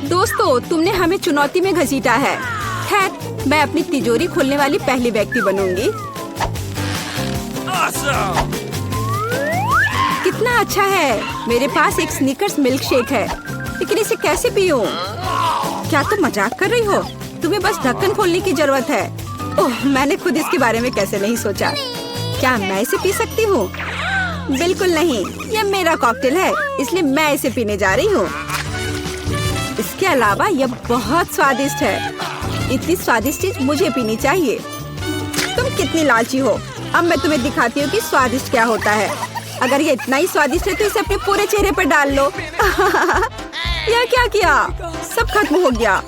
दोस्तों, तुमने हमें चुनौती में घसीटा है। खैर, मैं अपनी तिजोरी खोलने वाली पहली व्यक्ति बनूंगी। कितना अच्छा है। मेरे पास एक स्निकर्स मिल्क शेक है, लेकिन इसे कैसे पीऊं? क्या तुम मजाक कर रही हो? तुम्हें बस ढक्कन खोलने की जरूरत है। ओह, मैंने खुद इसके बारे में कैसे नहीं सोचा। क्या मैं इसे पी सकती हूँ? बिल्कुल नहीं, यह मेरा कॉकटेल है, इसलिए मैं इसे पीने जा रही हूँ। इसके अलावा यह बहुत स्वादिष्ट है। इतनी स्वादिष्ट चीज मुझे पीनी चाहिए। तुम कितनी लालची हो। अब मैं तुम्हें दिखाती हूँ कि स्वादिष्ट क्या होता है। अगर ये इतना ही स्वादिष्ट है तो इसे अपने पूरे चेहरे पर डाल लो। यह क्या किया? सब खत्म हो गया।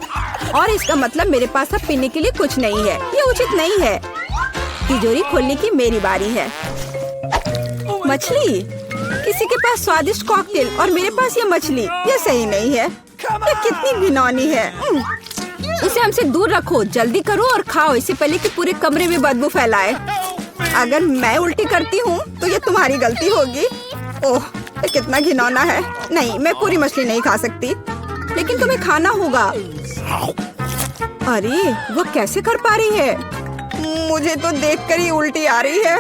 और इसका मतलब मेरे पास अब पीने के लिए कुछ नहीं है। ये उचित नहीं है। तिजोरी खोलने की मेरी बारी है। मछली? किसी के पास स्वादिष्ट कॉकटेल और मेरे पास ये मछली। ये सही नहीं है। ये कितनी घिनौनी है। इसे हमसे दूर रखो। जल्दी करो और खाओ, इससे पहले कि पूरे कमरे में बदबू फैलाए। अगर मैं उल्टी करती हूँ तो ये तुम्हारी गलती होगी। ओह, ये कितना घिनौना है। नहीं, मैं पूरी मछली नहीं खा सकती, लेकिन तुम्हें खाना होगा। अरे, वो कैसे कर पा रही है? मुझे तो देखकर ही उल्टी आ रही है।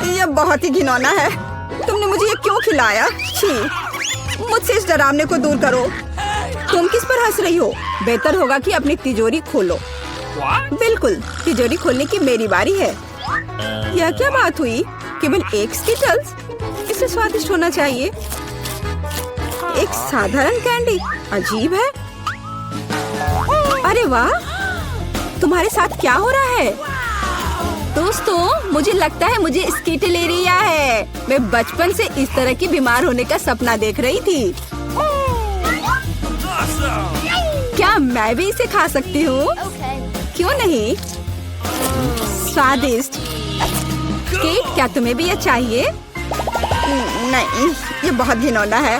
ये बहुत ही घिनौना है। तुमने मुझे ये क्यों खिलाया? छी, मुझसे इस डरावने को दूर करो। तुम किस पर हंस रही हो? बेहतर होगा कि अपनी तिजोरी खोलो। बिल्कुल, तिजोरी खोलने की मेरी बारी है। यह क्या बात हुई? केवल एक स्किटल्स? इसे स्वादिष्ट होना चाहिए। एक साधारण कैंडी? अजीब है। अरे वाह, तुम्हारे साथ क्या हो रहा है? दोस्तों, मुझे लगता है मुझे स्किटलेरिया है। मैं बचपन से इस तरह की बीमार होने का सपना देख रही थी। क्या मैं भी इसे खा सकती हूँ? क्यों नहीं? स्वादिष्ट। केट, क्या तुम्हें भी यह चाहिए? नहीं, ये बहुत घिनौना है।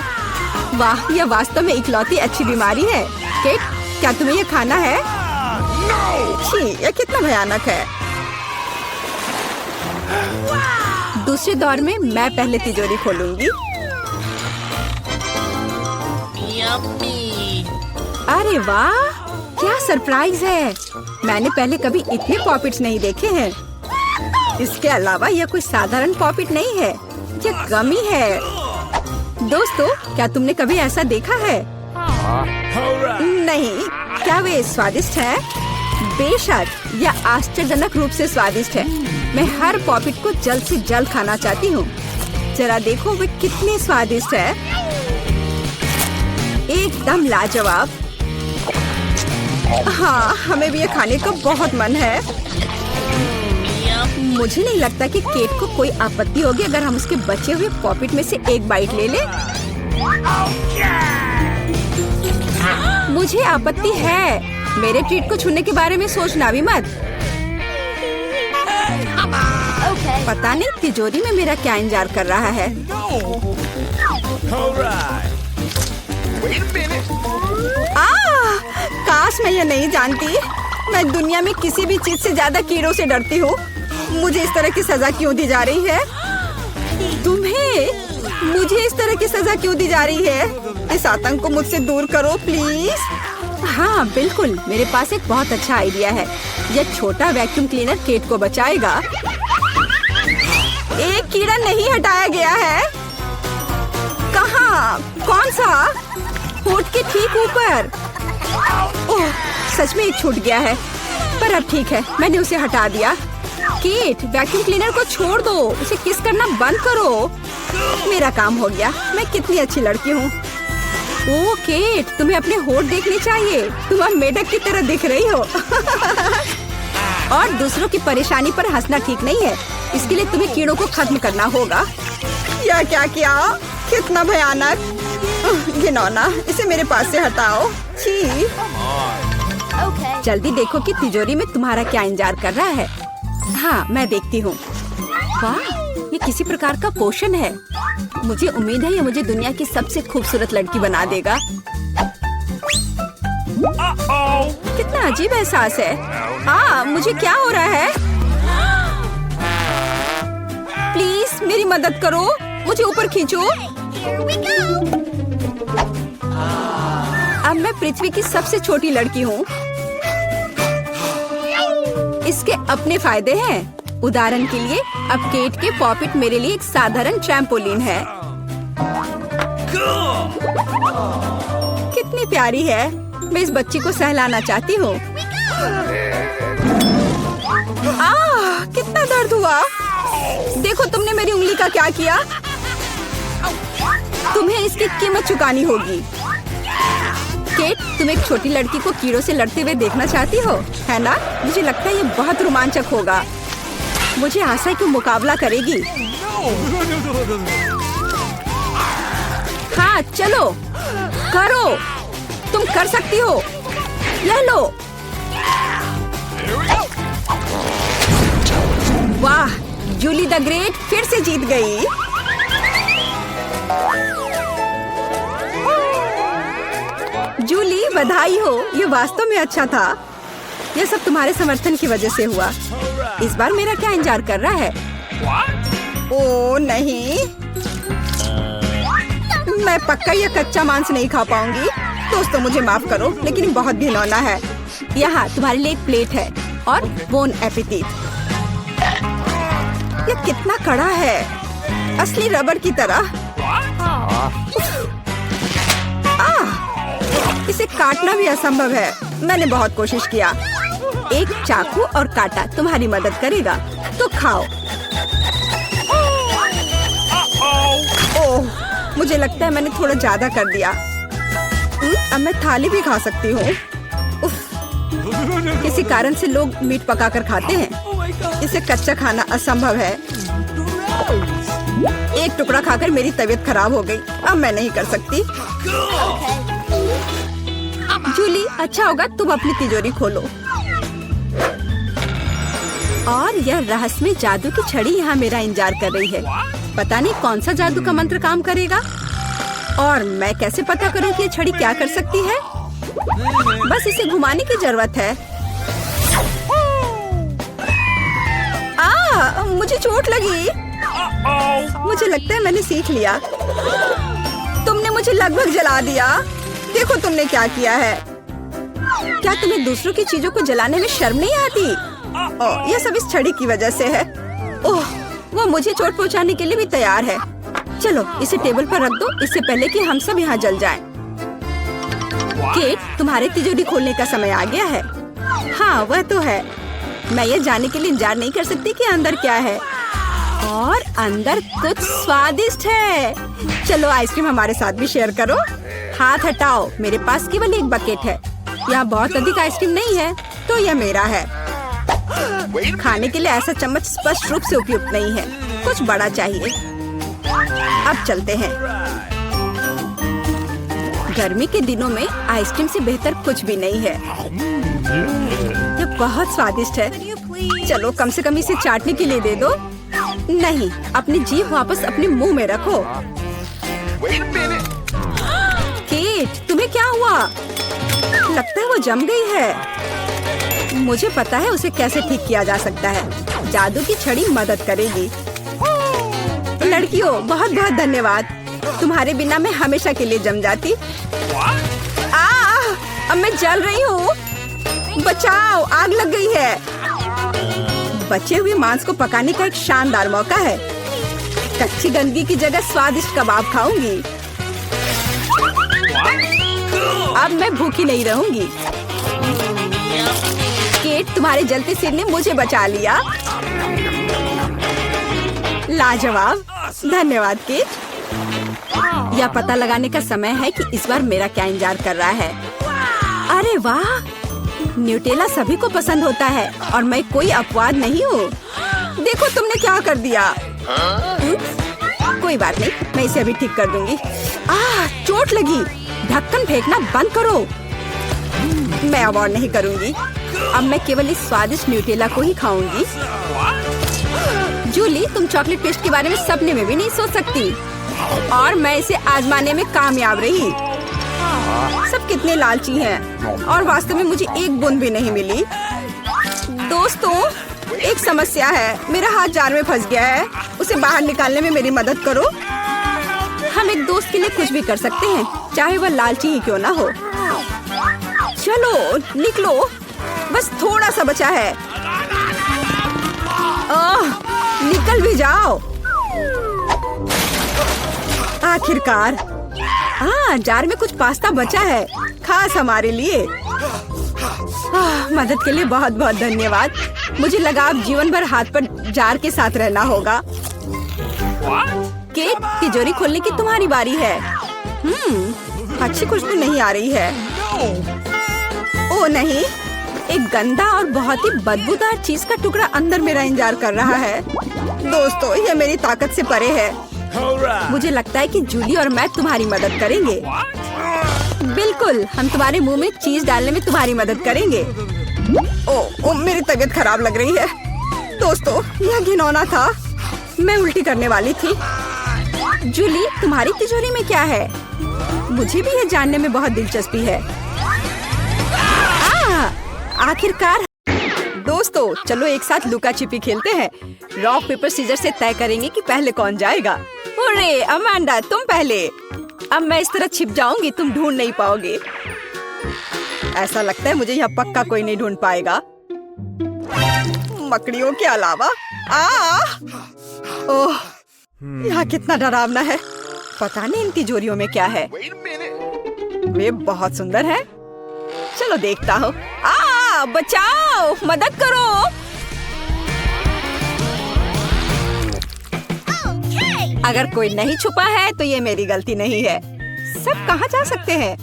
वाह, यह वास्तव में इकलौती अच्छी बीमारी है। केट, क्या तुम्हें यह खाना है? छी, यह कितना भयानक है। दूसरे दौर में मैं पहले तिजोरी खोलूंगी। अरे वाह, क्या सरप्राइज है। मैंने पहले कभी इतने पॉपिट्स नहीं देखे हैं। इसके अलावा यह कोई साधारण पॉपिट नहीं है, यह गमी है। दोस्तों, क्या तुमने कभी ऐसा देखा है? नहीं। क्या वे स्वादिष्ट है? बेशक, यह आश्चर्यजनक रूप से स्वादिष्ट है। मैं हर पॉपिट को जल्द से जल्द खाना चाहती हूँ। जरा देखो वे कितने स्वादिष्ट है। एकदम लाजवाब। हाँ, हमें भी ये खाने का बहुत मन है। मुझे नहीं लगता कि केट को कोई आपत्ति होगी अगर हम उसके बचे हुए पॉपिट में से एक बाइट ले लें। मुझे आपत्ति है। मेरे ट्रीट को छूने के बारे में सोचना भी मत। पता नहीं तिजोरी में मेरा क्या इंतजार कर रहा है। काश मैं ये नहीं जानती। मैं दुनिया में किसी भी चीज से ज्यादा कीड़ों से डरती हूँ। मुझे इस तरह की सजा क्यों दी जा रही है? तुम्हें मुझे इस तरह की सजा क्यों दी जा रही है? इस आतंक को मुझसे दूर करो प्लीज। हाँ बिल्कुल, मेरे पास एक बहुत अच्छा आइडिया है। यह छोटा वैक्यूम क्लीनर केट को बचाएगा। एक कीड़ा नहीं हटाया गया है। कहाँ? कौन सा? होठ के ठीक ऊपर। ओह, सच में एक छूट गया है, पर अब ठीक है, मैंने उसे हटा दिया। केट, वैक्यूम क्लीनर को छोड़ दो, उसे किस करना बंद करो। मेरा काम हो गया। मैं कितनी अच्छी लड़की हूँ। ओह केट, तुम्हें अपने होठ देखने चाहिए। तुम अब मेढक की तरह दिख रही हो। और दूसरों की परेशानी पर हंसना ठीक नहीं है। इसके लिए तुम्हें कीड़ों को खत्म करना होगा। यह क्या किया? कितना भयानक, घिनौना। इसे मेरे पास से हटाओ। छी। जल्दी देखो कि तिजोरी में तुम्हारा क्या इंतजार कर रहा है। हाँ, मैं देखती हूँ। वाह, ये किसी प्रकार का पोषण है। मुझे उम्मीद है ये मुझे दुनिया की सबसे खूबसूरत लड़की बना देगा। कितना अजीब एहसास है। मुझे क्या हो रहा है? प्लीज मेरी मदद करो, मुझे ऊपर खींचो। अब मैं पृथ्वी की सबसे छोटी लड़की हूँ। इसके अपने फायदे हैं। उदाहरण के लिए अब केट के पॉपिट मेरे लिए एक साधारण ट्रैम्पोलिन है। कितनी प्यारी है। मैं इस बच्ची को सहलाना चाहती हूँ। कितना दर्द हुआ। देखो तुमने मेरी उंगली का क्या किया। तुम्हें इसकी कीमत चुकानी होगी। केट, तुम एक छोटी लड़की को कीड़ों से लड़ते हुए देखना चाहती हो, है ना? मुझे लगता है ये बहुत रोमांचक होगा। मुझे आशा है कि मुकाबला करेगी। हाँ चलो करो, तुम कर सकती हो। ले लो। वाह, जूली द ग्रेट फिर से जीत गई। जूली बधाई हो, ये वास्तव में अच्छा था। यह सब तुम्हारे समर्थन की वजह से हुआ। इस बार मेरा क्या इंतजार कर रहा है? ओह नहीं, मैं पक्का यह कच्चा मांस नहीं खा पाऊंगी। दोस्तों मुझे माफ करो, लेकिन बहुत घिनौना है। यहाँ तुम्हारे लिए एक प्लेट है और बोन एपेटिट। यह कितना कड़ा है, असली रबर की तरह। इसे काटना भी असंभव है। मैंने बहुत कोशिश किया। एक चाकू और कांटा तुम्हारी मदद करेगा, तो खाओ। ओह, मुझे लगता है मैंने थोड़ा ज्यादा कर दिया। अब मैं थाली भी खा सकती हूँ। किसी कारण से लोग मीट पकाकर खाते हैं। इसे कच्चा खाना असंभव है। एक टुकड़ा खाकर मेरी तबीयत खराब हो गई। अब मैं नहीं कर सकती। जूली, अच्छा होगा तुम अपनी तिजोरी खोलो। और यह रहस्यमय जादू की छड़ी यहाँ मेरा इंतजार कर रही है। पता नहीं कौन सा जादू का मंत्र काम करेगा। और मैं कैसे पता करूँ कि ये छड़ी क्या कर सकती है? बस इसे घुमाने की जरूरत है। मुझे चोट लगी। मुझे लगता है मैंने सीख लिया। तुमने मुझे लगभग जला दिया। देखो तुमने क्या किया है। क्या तुम्हें दूसरों की चीजों को जलाने में शर्म नहीं आती? ओह, यह सब इस छड़ी की वजह से है। ओह, वो मुझे चोट पहुंचाने के लिए भी तैयार है। चलो इसे टेबल पर रख दो, इससे पहले कि हम सब यहाँ जल जाएं। केट, तुम्हारे तिजोरी खोलने का समय आ गया है। हाँ वह तो है। मैं ये जानने के लिए इंतजार नहीं कर सकती कि अंदर क्या है। और अंदर कुछ स्वादिष्ट है। चलो आइसक्रीम हमारे साथ भी शेयर करो। हाथ हटाओ, मेरे पास केवल एक बकेट है। यहाँ बहुत अधिक आइसक्रीम नहीं है, तो यह मेरा है। खाने के लिए ऐसा चम्मच स्पष्ट रूप से उपयुक्त नहीं है। कुछ बड़ा चाहिए। अब चलते हैं। गर्मी के दिनों में आइसक्रीम से बेहतर कुछ भी नहीं है। यह बहुत स्वादिष्ट है। चलो कम से कम इसे चाटने के लिए दे दो। नहीं, अपनी जीभ वापस अपने मुंह में रखो। केट, तुम्हें क्या हुआ? लगता है वो जम गई है। मुझे पता है उसे कैसे ठीक किया जा सकता है। जादू की छड़ी मदद करेगी। लड़कियों, बहुत बहुत धन्यवाद। तुम्हारे बिना मैं हमेशा के लिए जम जाती। अब मैं जल रही हूँ। बचाओ, आग लग गई है। बचे हुए मांस को पकाने का एक शानदार मौका है। कच्ची गंदगी की जगह स्वादिष्ट कबाब खाऊंगी। अब मैं भूखी नहीं रहूंगी। केट, तुम्हारे जलते सिर ने मुझे बचा लिया। लाजवाब, धन्यवाद केट। यह पता लगाने का समय है कि इस बार मेरा क्या इंतजार कर रहा है। अरे वाह, न्यूटेला सभी को पसंद होता है और मैं कोई अपवाद नहीं हूँ। देखो तुमने क्या कर दिया। कोई बात नहीं, मैं इसे अभी ठीक कर दूंगी। चोट लगी। ढक्कन फेंकना बंद करो। मैं अब और नहीं करूंगी। अब मैं केवल इस स्वादिष्ट न्यूटेला को ही खाऊंगी। जूली, तुम चॉकलेट पेस्ट के बारे में सपने में भी नहीं सोच सकती। और मैं इसे आजमाने में कामयाब रही। सब कितने लालची हैं और वास्तव में मुझे एक बूंद भी नहीं मिली। दोस्तों, एक समस्या है। मेरा हाथ जार में फंस गया है। उसे बाहर निकालने में मेरी मदद करो। हम एक दोस्त के लिए कुछ भी कर सकते हैं, चाहे वह लालची ही क्यों ना हो। चलो निकलो, बस थोड़ा सा बचा है। निकल भी जाओ। आखिरकार। जार में कुछ पास्ता बचा है, खास हमारे लिए। मदद के लिए बहुत बहुत धन्यवाद। मुझे लगा अब जीवन भर हाथ पर जार के साथ रहना होगा। केट, तिजोरी खोलने की तुम्हारी बारी है। अच्छी खुशबू नहीं आ रही है। ओ नहीं, एक गंदा और बहुत ही बदबूदार चीज का टुकड़ा अंदर मेरा इंतजार कर रहा है। दोस्तों, ये मेरी ताकत से परे है। मुझे लगता है कि जूली और मैं तुम्हारी मदद करेंगे। बिल्कुल, हम तुम्हारे मुंह में चीज डालने में तुम्हारी मदद करेंगे। ओ, मेरी तबीयत खराब लग रही है। दोस्तों, यह घिनौना था। मैं उल्टी करने वाली थी। जूली, तुम्हारी तिजोरी में क्या है? मुझे भी यह जानने में बहुत दिलचस्पी है। आखिरकार। दोस्तों, चलो एक साथ लुका छिपी खेलते हैं। रॉक पेपर सीजर से तय करेंगे कि पहले कौन जाएगा। अरे अमांडा, तुम पहले। अब मैं इस तरह छिप जाऊंगी, तुम ढूंढ नहीं पाओगे। ऐसा लगता है मुझे यहाँ पक्का कोई नहीं ढूंढ पाएगा, मकड़ियों के अलावा। ओह, यहाँ कितना डरावना है। पता नहीं इन तिजोरियों में क्या है। वे बहुत सुंदर है। चलो देखता हूँ। बचाओ, मदद करो। अगर कोई नहीं छुपा है तो ये मेरी गलती नहीं है। सब कहाँ जा सकते हैं?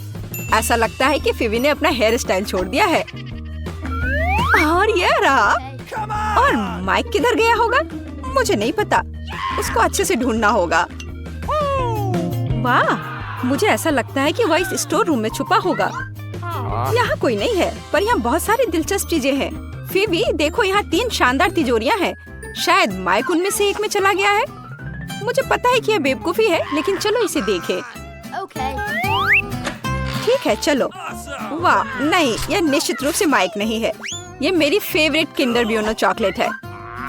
ऐसा लगता है कि फिवी ने अपना हेयर स्टाइल छोड़ दिया है। और ये रहा। और माइक किधर गया होगा? मुझे नहीं पता। उसको अच्छे से ढूंढना होगा। वाह, मुझे ऐसा लगता है कि वह इस स्टोर रूम में छुपा होगा। यहाँ कोई नहीं है, पर यहाँ बहुत सारी दिलचस्प चीजें हैं। फिवी, देखो, यहाँ 3 शानदार तिजोरियाँ हैं। शायद माइक उनमें से एक में चला गया है। मुझे पता है कि यह बेवकूफी है, लेकिन चलो इसे देखें। ठीक है, चलो। वाह, नहीं, यह निश्चित रूप से माइक नहीं है। ये मेरी फेवरेट किंडर ब्यूनो चॉकलेट है।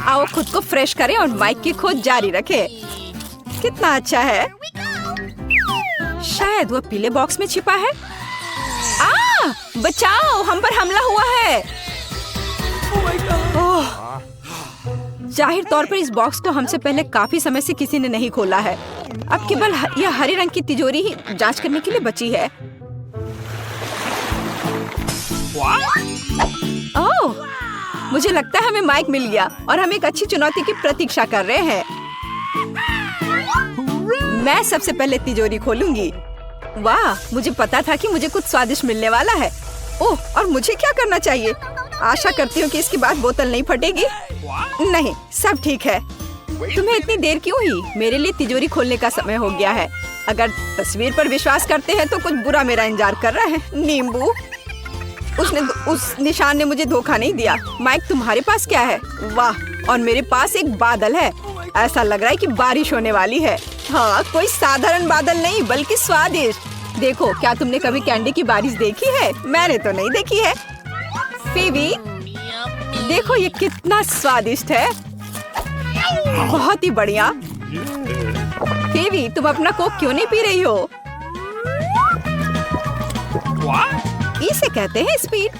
आओ खुद को फ्रेश करें और माइक की खोज जारी रखें। कितना अच्छा है। शायद वह पीले बॉक्स में छिपा है। बचाओ, हम पर हमला हुआ है। जाहिर तौर पर इस बॉक्स को हमसे पहले काफी समय से किसी ने नहीं खोला है। अब केवल यह हरे रंग की तिजोरी ही जांच करने के लिए बची है। ओह, मुझे लगता है हमें माइक मिल गया और हम एक अच्छी चुनौती की प्रतीक्षा कर रहे हैं। मैं सबसे पहले तिजोरी खोलूंगी। वाह, मुझे पता था कि मुझे कुछ स्वादिष्ट मिलने वाला है। ओह, और मुझे क्या करना चाहिए? आशा करती हूँ कि इसके बाद बोतल नहीं फटेगी। नहीं, सब ठीक है। तुम्हें इतनी देर क्यों हुई? मेरे लिए तिजोरी खोलने का समय हो गया है। अगर तस्वीर पर विश्वास करते हैं तो कुछ बुरा मेरा इंतजार कर रहा है। नींबू, उस निशान ने मुझे धोखा नहीं दिया। माइक, तुम्हारे पास क्या है? वाह, और मेरे पास एक बादल है। ऐसा लग रहा है कि बारिश होने वाली है। हाँ, कोई साधारण बादल नहीं, बल्कि स्वादिष्ट। देखो, क्या तुमने कभी कैंडी की बारिश देखी है? मैंने तो नहीं देखी है। फिवी, देखो ये कितना स्वादिष्ट है। बहुत ही बढ़िया। फिवी, तुम अपना कोक क्यों नहीं पी रही हो? इसे कहते हैं स्पीड।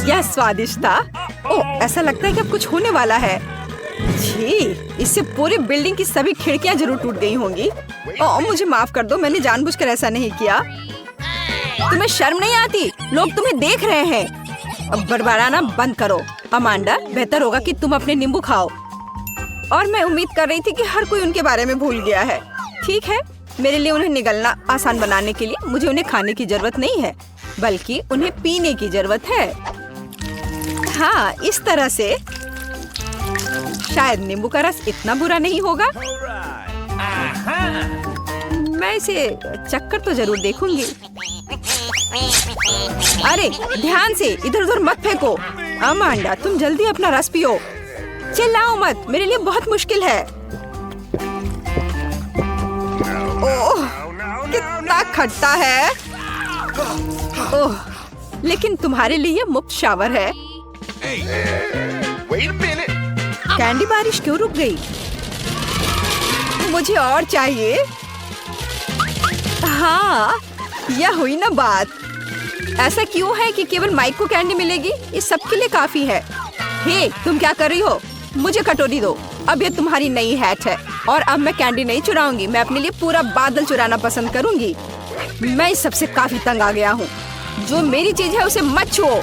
यह स्वादिष्ट था। ओह, ऐसा लगता है कि अब कुछ होने वाला है। छी, इससे पूरी बिल्डिंग की सभी खिड़कियां जरूर टूट गई होंगी। ओह, मुझे माफ कर दो, मैंने जानबूझकर ऐसा नहीं किया। तुम्हें शर्म नहीं आती? लोग तुम्हें देख रहे हैं। अब बड़बड़ाना बंद करो। अमांडा, बेहतर होगा कि तुम अपने नींबू खाओ। और मैं उम्मीद कर रही थी कि हर कोई उनके बारे में भूल गया है। ठीक है, मेरे लिए उन्हें निगलना आसान बनाने के लिए मुझे उन्हें खाने की जरूरत नहीं है, बल्कि उन्हें पीने की जरूरत है। हाँ, इस तरह से शायद नींबू का रस इतना बुरा नहीं होगा। मैं इसे चक्कर तो जरूर देखूंगी। अरे ध्यान से, इधर उधर मत फेंको। अमांडा, तुम जल्दी अपना रस पियो। चिल्लाओ मत, मेरे लिए बहुत मुश्किल है। ओह, कितना खट्टा है। ओह, लेकिन तुम्हारे लिए मुफ्त शावर है। कैंडी बारिश क्यों रुक गई? मुझे और चाहिए। हाँ, यह हुई ना बात। ऐसा क्यों है कि केवल माइक को कैंडी मिलेगी? ये सबके लिए काफी है। हे, तुम क्या कर रही हो? मुझे कटोरी दो। अब ये तुम्हारी नई हैट है और अब मैं कैंडी नहीं चुराऊंगी। मैं अपने लिए पूरा बादल चुराना पसंद करूंगी। मैं इस सबसे काफी तंग आ गया हूँ। जो मेरी चीज है उसे मत छुओ।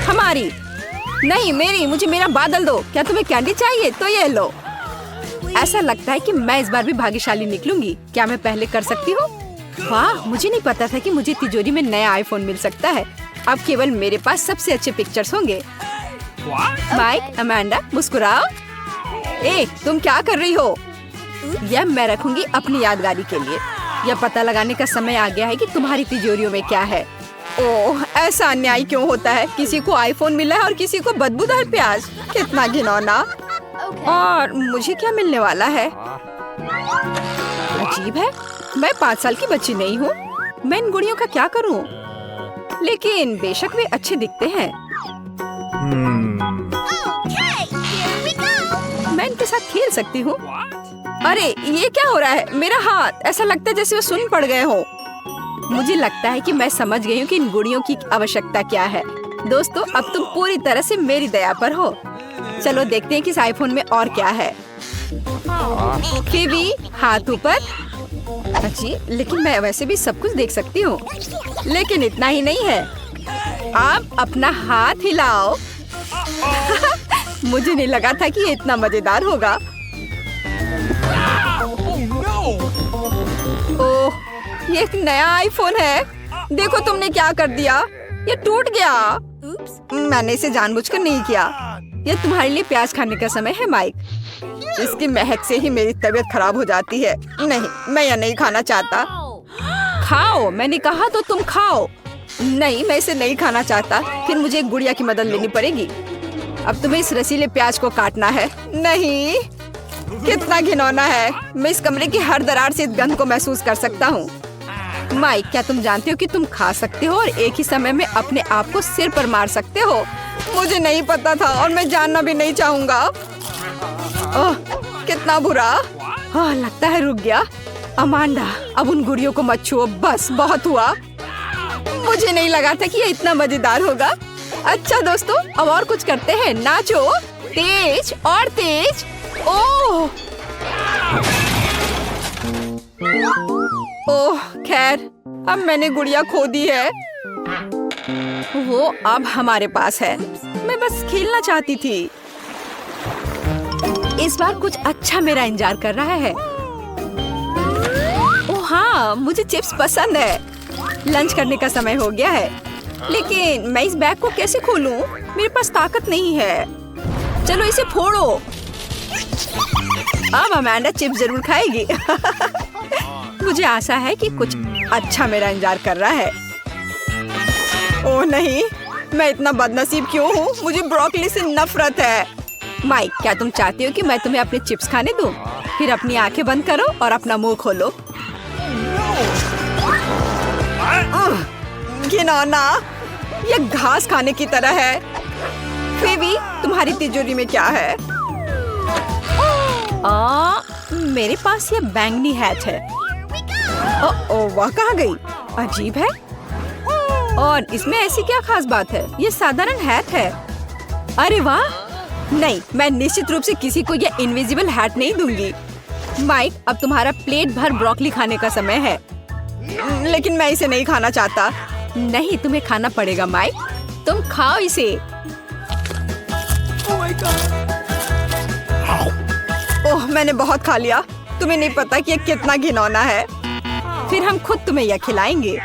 हमारी नहीं, मेरी। मुझे मेरा बादल दो। क्या तुम्हें कैंडी चाहिए? तो ये लो। ऐसा लगता है कि मैं इस बार भी भाग्यशाली निकलूंगी। क्या मैं पहले कर सकती हूँ? वाह, मुझे नहीं पता था कि मुझे तिजोरी में नया आईफोन मिल सकता है। अब केवल मेरे पास सबसे अच्छे पिक्चर्स होंगे। Mic, Amanda, मुस्कुराओ। ए, तुम क्या कर रही हो? यह मैं रखूंगी अपनी यादगारी के लिए। यह पता लगाने का समय आ गया है कि तुम्हारी तिजोरियों में क्या है। ओह, ऐसा अन्याय क्यों होता है? किसी को आईफोन मिला है और किसी को बदबूदार प्याज। कितना घिनौना। और मुझे क्या मिलने वाला है? अजीब है। मैं 5 साल की बच्ची नहीं हूँ। मैं इन गुड़ियों का क्या करूँ? लेकिन बेशक वे अच्छे दिखते हैं। मैं इनके साथ खेल सकती हूँ। अरे, ये क्या हो रहा है? मेरा हाथ। ऐसा लगता है जैसे वो सुन पड़ गए हो। मुझे लगता है कि मैं समझ गई हूँ कि इन गुड़ियों की आवश्यकता क्या है। दोस्तों, अब तुम पूरी तरह से मेरी दया पर हो। चलो देखते हैं कि इस आईफोन में और क्या है। फिवी, हाथ ऊपर। जी, लेकिन मैं वैसे भी सब कुछ देख सकती हूँ। लेकिन इतना ही नहीं है। आप अपना हाथ हिलाओ। मुझे नहीं लगा था कि ये इतना मजेदार होगा। ओह, ये एक नया आईफोन है। देखो तुमने क्या कर दिया। ये टूट गया। मैंने इसे जानबूझकर नहीं किया। ये तुम्हारे लिए प्याज खाने का समय है माइक। इसकी महक से ही मेरी तबीयत खराब हो जाती है। नहीं, मैं यह नहीं खाना चाहता। खाओ, मैंने कहा तो तुम खाओ। नहीं, मैं इसे नहीं खाना चाहता। फिर मुझे एक गुड़िया की मदद लेनी पड़ेगी। अब तुम्हें इस रसीले प्याज को काटना है। नहीं, कितना घिनौना है। मैं इस कमरे की हर दरार से इस गंध को महसूस कर सकता हूँ। माइक, क्या तुम जानते हो कि तुम खा सकते हो और एक ही समय में अपने आप को सिर पर मार सकते हो? मुझे नहीं पता था और मैं जानना भी नहीं चाहूँगा। ओह, कितना बुरा। ओह, लगता है रुक गया। अमांडा, अब उन गुड़ियों को मत छुओ। बस, बहुत हुआ। मुझे नहीं लगा था कि ये इतना मजेदार होगा। अच्छा दोस्तों, अब और कुछ करते हैं। नाचो, तेज और तेज। ओह ओह, खैर, अब मैंने गुड़िया खो दी है। वो अब हमारे पास है। मैं बस खेलना चाहती थी। इस बार कुछ अच्छा मेरा इंतजार कर रहा है। ओह हाँ, मुझे चिप्स पसंद है। लंच करने का समय हो गया है। लेकिन मैं इस बैग को कैसे खोलूं? मेरे पास ताकत नहीं है। चलो इसे फोड़ो। अब अमांडा चिप्स जरूर खाएगी। मुझे आशा है कि कुछ अच्छा मेरा इंतजार कर रहा है। ओह नहीं, मैं इतना बदनसीब क्यों हूँ? मुझे ब्रोकली से नफरत है। माइक, क्या तुम चाहती हो कि मैं तुम्हें अपने चिप्स खाने दूं? फिर अपनी आंखें बंद करो और अपना मुंह खोलो। घिनौना, ये घास खाने की तरह है। फिवी, तुम्हारी तिजोरी में क्या है? मेरे पास ये बैंगनी हैट है। ओह, वह कहाँ गई? अजीब है। और इसमें ऐसी क्या खास बात है? ये साधारण हैट है। अरे वाह! नहीं, मैं निश्चित रूप से किसी को ये इनविजिबल हैट नहीं दूंगी। माइक, अब तुम्हारा प्लेट भर ब्रोकली खाने का समय है। लेकिन मैं इसे नहीं खाना चाहता। नहीं, तुम्हें खाना पड़ेगा माइक। तुम खाओ इसे। ओह, मैंने बहुत खा लिया। तुम्हें नहीं पता कि ये कितना घिनौना है। फिर हम खुद तुम्हें यह खिलाएंगे।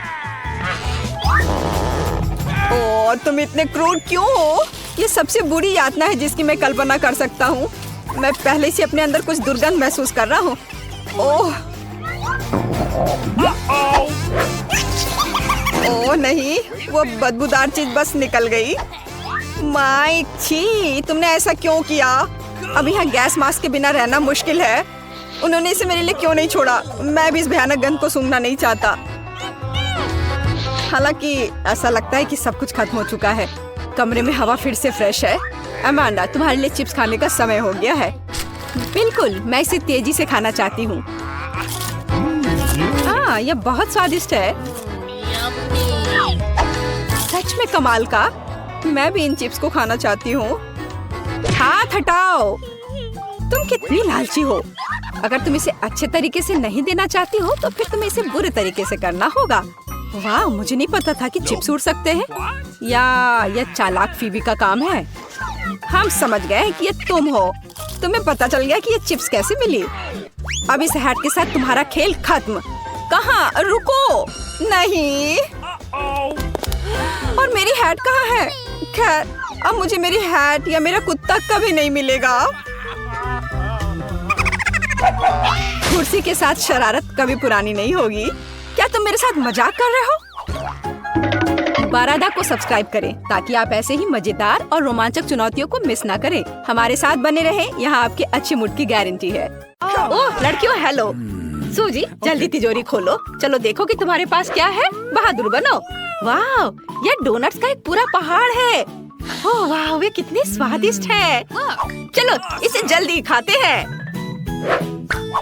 ओह, तुम इतने क्रूर क्यों हो? ये सबसे बुरी यातना है जिसकी मैं कल्पना कर सकता हूँ। मैं पहले से अपने अंदर कुछ दुर्गंध महसूस कर रहा हूँ। ओह ओह नहीं, वो बदबूदार चीज बस निकल गई। माइक, छी, तुमने ऐसा क्यों किया? अब यहाँ गैस मास्क के बिना रहना मुश्किल है। उन्होंने इसे मेरे लिए क्यों नहीं छोड़ा? मैं भी इस भयानक गंध को सूंघना नहीं चाहता। हालांकि ऐसा लगता है कि सब कुछ खत्म हो चुका है। कमरे में हवा फिर से फ्रेश है। अमांडा, तुम्हारे लिए चिप्स खाने का समय हो गया है। बिल्कुल, मैं इसे तेजी से खाना चाहती हूँ। हाँ, यह बहुत स्वादिष्ट है। सच में कमाल का। मैं भी इन चिप्स को खाना चाहती हूँ। हाथ हटाओ। तुम कितनी लालची हो। अगर तुम इसे अच्छे तरीके से नहीं देना चाहती हो तो फिर तुम्हें इसे बुरे तरीके से करना होगा। वाह, मुझे नहीं पता था कि चिप्स उड़ सकते हैं। या यह चालाक फीबी का काम है। हम समझ गए कि ये तुम हो। तुम्हें पता चल गया कि ये चिप्स कैसे मिली। अब इस हैट के साथ तुम्हारा खेल खत्म। कहाँ? रुको। नहीं। और मेरी हैट कहाँ है? खैर, अब मुझे मेरी हैट या मेरा कुत्ता कभी नहीं मिलेगा। कुर्सी के साथ शरारत कभी पुरानी नहीं होगी। क्या तुम मेरे साथ मजाक कर रहे हो? बारादा को सब्सक्राइब करें ताकि आप ऐसे ही मजेदार और रोमांचक चुनौतियों को मिस ना करें। हमारे साथ बने रहें, यहाँ आपके अच्छे मूड की गारंटी है। ओह लड़कियों, हेलो। सूजी, जल्दी तिजोरी खोलो। चलो देखो कि तुम्हारे पास क्या है। बहादुर बनो। वाह, यह डोनट्स का एक पूरा पहाड़ है। ओह वाह, वे कितने स्वादिष्ट हैं। चलो इसे जल्दी खाते हैं।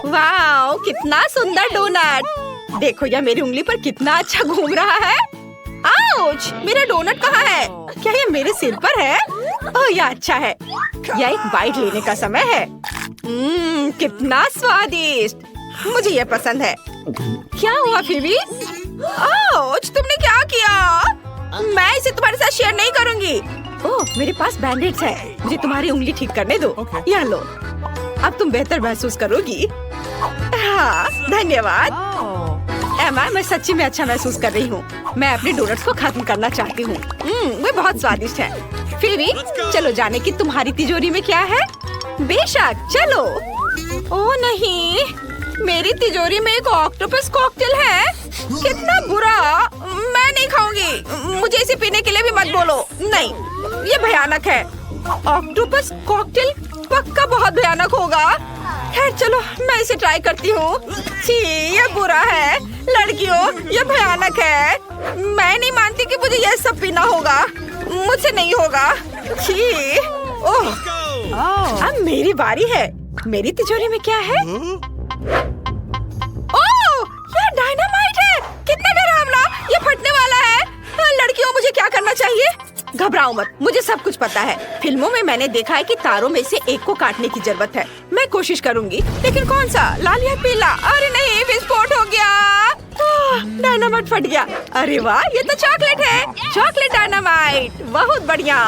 वाह, कितना सुंदर डोनट। देखो यह मेरी उंगली पर कितना अच्छा घूम रहा है। आउच, मेरा डोनट कहाँ है? क्या ये मेरे सिर पर है? ओह यह अच्छा है। यह एक बाइट लेने का समय है। कितना स्वादिष्ट। मुझे यह पसंद है। क्या हुआ फीबी? आउच, तुमने क्या किया? मैं इसे तुम्हारे साथ शेयर नहीं करूंगी। ओह, मेरे पास बैंडेड्स है। मुझे तुम्हारी उंगली ठीक करने दो। यह लो। अब तुम बेहतर महसूस करोगी। हाँ, धन्यवाद। एमा, मैं सच्ची में अच्छा महसूस कर रही हूँ। मैं अपने डोनट्स को खत्म करना चाहती हूँ। वे बहुत स्वादिष्ट हैं। फीबी, चलो जाने की तुम्हारी तिजोरी में क्या है। बेशक, चलो। ओह नहीं, मेरी तिजोरी में एक ऑक्टोपस कॉकटेल है। कितना बुरा। मैं नहीं खाऊंगी। मुझे इसे पीने के लिए भी मत बोलो। नहीं, ये भयानक है। ऑक्टोपस कॉकटेल पक्का बहुत भयानक होगा। खैर चलो, मैं इसे ट्राई करती हूँ। छी, ये बुरा है। लड़कियों, ये भयानक है। मैं नहीं मानती कि मुझे यह सब पीना होगा। मुझसे नहीं होगा। छी। ओह, अब मेरी बारी है। मेरी तिजोरी में क्या है? ओह, ये डायनामाइट है। कितना डरावना। ये फटने वाला है। लड़कियों, मुझे क्या करना चाहिए? घबराओ मत, मुझे सब कुछ पता है। फिल्मों में मैंने देखा है कि तारों में से एक को काटने की जरूरत है। मैं कोशिश करूंगी, लेकिन कौन सा, लाल या पीला? अरे नहीं, विस्फोट हो गया। डायनामाइट फट गया। अरे वाह, ये तो चॉकलेट है। चॉकलेट डायनामाइट, बहुत बढ़िया।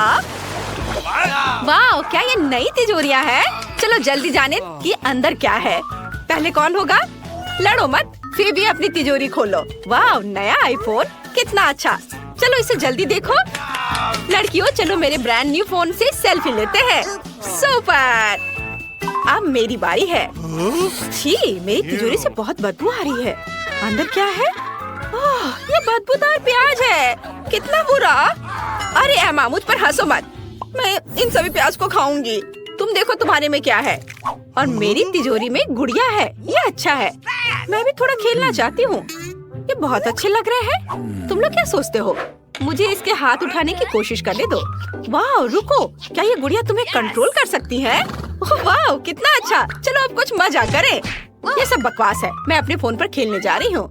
वाह, क्या ये नई तिजोरियां है? चलो जल्दी जाने कि अंदर क्या है। पहले कौन होगा? लड़ो मत। फिर भी अपनी तिजोरी खोलो। वाह, नया आईफोन, कितना अच्छा। चलो इसे जल्दी देखो। लड़कियों, चलो मेरे ब्रांड न्यू फोन से सेल्फी लेते हैं। सुपर। अब मेरी बारी है। छी, मेरी तिजोरी से बहुत बदबू आ रही है। अंदर क्या है? ओह, ये बदबूदार प्याज है। कितना बुरा। अरे एमा, मुझ पर हंसो मत। मैं इन सभी प्याज को खाऊंगी। तुम देखो तुम्हारे में क्या है। और मेरी तिजोरी में गुड़िया है। ये अच्छा है। मैं भी थोड़ा खेलना चाहती हूँ। ये बहुत अच्छे लग रहे हैं। तुम लोग क्या सोचते हो? मुझे इसके हाथ उठाने की कोशिश करने दो। वाह, रुको, क्या ये गुड़िया तुम्हें कंट्रोल कर सकती है? वाह, कितना अच्छा। चलो अब कुछ मजा करें। ये सब बकवास है। मैं अपने फोन पर खेलने जा रही हूँ।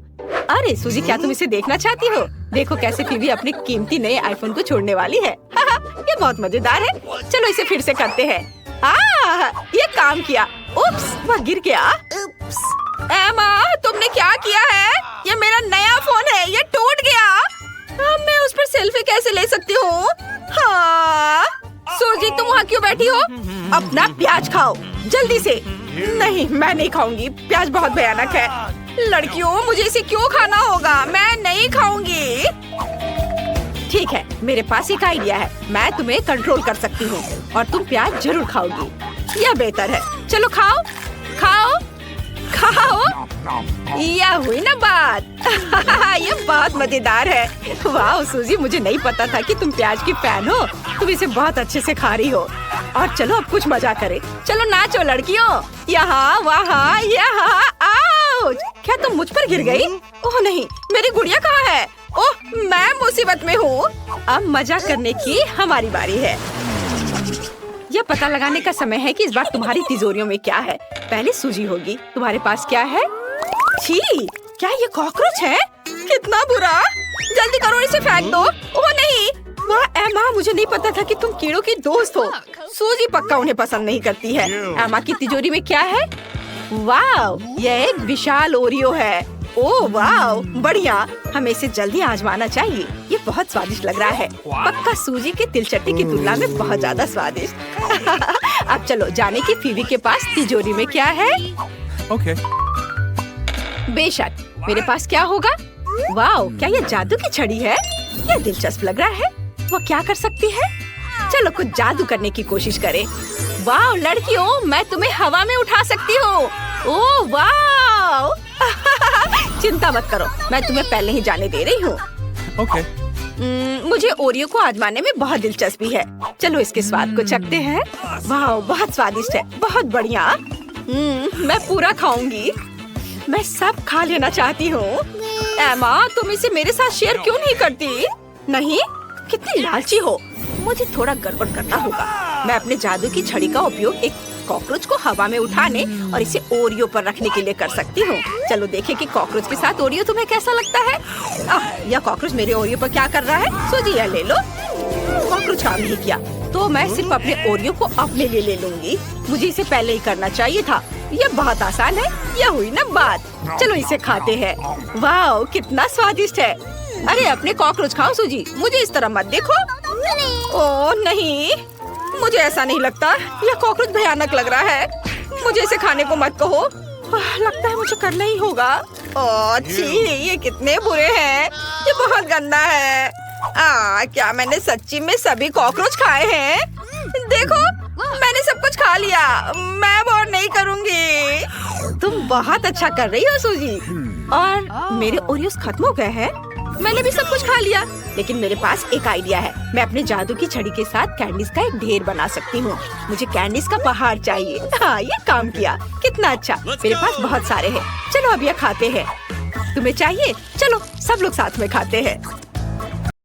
अरे सूजी, क्या तुम इसे देखना चाहती हो? देखो कैसे फीबी अपने कीमती नए आईफोन को छोड़ने वाली है। ये बहुत मजेदार है। चलो इसे फिर से करते हैं। ये काम किया। उप्स, वह गिर गया। एमा, तुमने क्या किया है? ये मेरा नया फोन है। ये टूट गया। अब मैं उस पर सेल्फी कैसे ले सकती हूँ? हाँ, सूजी, तुम वहाँ क्यों बैठी हो? अपना प्याज खाओ जल्दी से। नहीं, मैं नहीं खाऊंगी। प्याज बहुत भयानक है। लड़कियों, मुझे इसे क्यों खाना होगा? मैं नहीं खाऊंगी। ठीक है, मेरे पास एक आइडिया है। मैं तुम्हें कंट्रोल कर सकती हूँ और तुम प्याज जरूर खाओगी। यह बेहतर है। चलो खाओ, खाओ, खाओ। यह हुई ना बात। ये बहुत मजेदार है। वाह सूजी, मुझे नहीं पता था कि तुम प्याज की फैन हो। तुम इसे बहुत अच्छे से खा रही हो। और चलो अब कुछ मजा करें। चलो नाचो लड़कियों। यहाँ वहाँ यहाँ। आउच! क्या तुम मुझ पर गिर गई? ओह नहीं, मेरी गुड़िया कहाँ है? ओह, मैं मुसीबत में हूँ। अब मजा करने की हमारी बारी है। यह पता लगाने का समय है कि इस बार तुम्हारी तिजोरियों में क्या है। पहले सूजी होगी। तुम्हारे पास क्या है? छी, क्या ये कॉकरोच है? कितना बुरा। जल्दी करो, इसे फेंक दो। ओह नहीं। वाह एमा, मुझे नहीं पता था कि तुम कीड़ों की दोस्त हो। सूजी पक्का उन्हें पसंद नहीं करती है। एमा की तिजोरी में क्या है? वाह, यह एक विशाल ओरियो है। ओह वाह, बढ़िया। हमें इसे जल्दी आजमाना चाहिए। ये बहुत स्वादिष्ट लग रहा है। पक्का सूजी के तिलचट्टी की तुलना में बहुत ज्यादा स्वादिष्ट। अब चलो जाने की फीवी के पास तिजोरी में क्या है। Okay. बेशक, मेरे पास क्या होगा? वाह, क्या ये जादू की छड़ी है? यह दिलचस्प लग रहा है। वो क्या कर सकती है? चलो कुछ जादू करने की कोशिश करें। वाह लड़कियों, मैं तुम्हें हवा में उठा सकती हूँ। ओह वाह। चिंता मत करो, मैं तुम्हें पहले ही जाने दे रही हूँ। Okay. मुझे ओरियो को आजमाने में बहुत दिलचस्पी है। चलो इसके स्वाद को चखते हैं। वाह, बहुत स्वादिष्ट है, बहुत बढ़िया। मैं पूरा खाऊंगी। मैं सब खा लेना चाहती हूँ। एमा, तुम इसे मेरे साथ शेयर क्यों नहीं करती? नहीं, कितनी लालची हो। मुझे थोड़ा गड़बड़ करना होगा। मैं अपने जादू की छड़ी का उपयोग एक कॉकरोच को हवा में उठाने और इसे ओरियो पर रखने के लिए कर सकती हूँ। चलो देखें कि कॉकरोच के साथ ओरियो तुम्हें कैसा लगता है। यह कॉकरोच मेरे ओरियो पर क्या कर रहा है? सूजी, यह ले लो। कॉकरोच काम नहीं किया तो मैं सिर्फ अपने ओरियो को अपने लिए ले लूंगी। मुझे इसे पहले ही करना चाहिए था। यह बहुत आसान है। यह हुई ना बात। चलो इसे खाते हैं। वाह, कितना स्वादिष्ट है। अरे अपने कॉकरोच खाओ सूजी, मुझे इस तरह मत देखो। ओह नहीं, मुझे ऐसा नहीं लगता। यह कॉकरोच भयानक लग रहा है। मुझे इसे खाने को मत कहो। लगता है मुझे करना ही होगा। ओह छी, ये कितने बुरे हैं। ये बहुत गंदा है। क्या मैंने सच्ची में सभी कॉकरोच खाए हैं? देखो, मैंने सब कुछ खा लिया। मैं अब और नहीं करूँगी। तुम बहुत अच्छा कर रही हो सूजी। और मेरे ओरियोस खत्म हो गए हैं। मैंने भी सब कुछ खा लिया। लेकिन मेरे पास एक आइडिया है। मैं अपने जादू की छड़ी के साथ कैंडीज का एक ढेर बना सकती हूँ। मुझे कैंडीज का पहाड़ चाहिए। हाँ, ये काम किया। कितना अच्छा। मेरे पास बहुत सारे हैं। चलो अब ये खाते हैं। तुम्हें चाहिए? चलो सब लोग साथ में खाते हैं।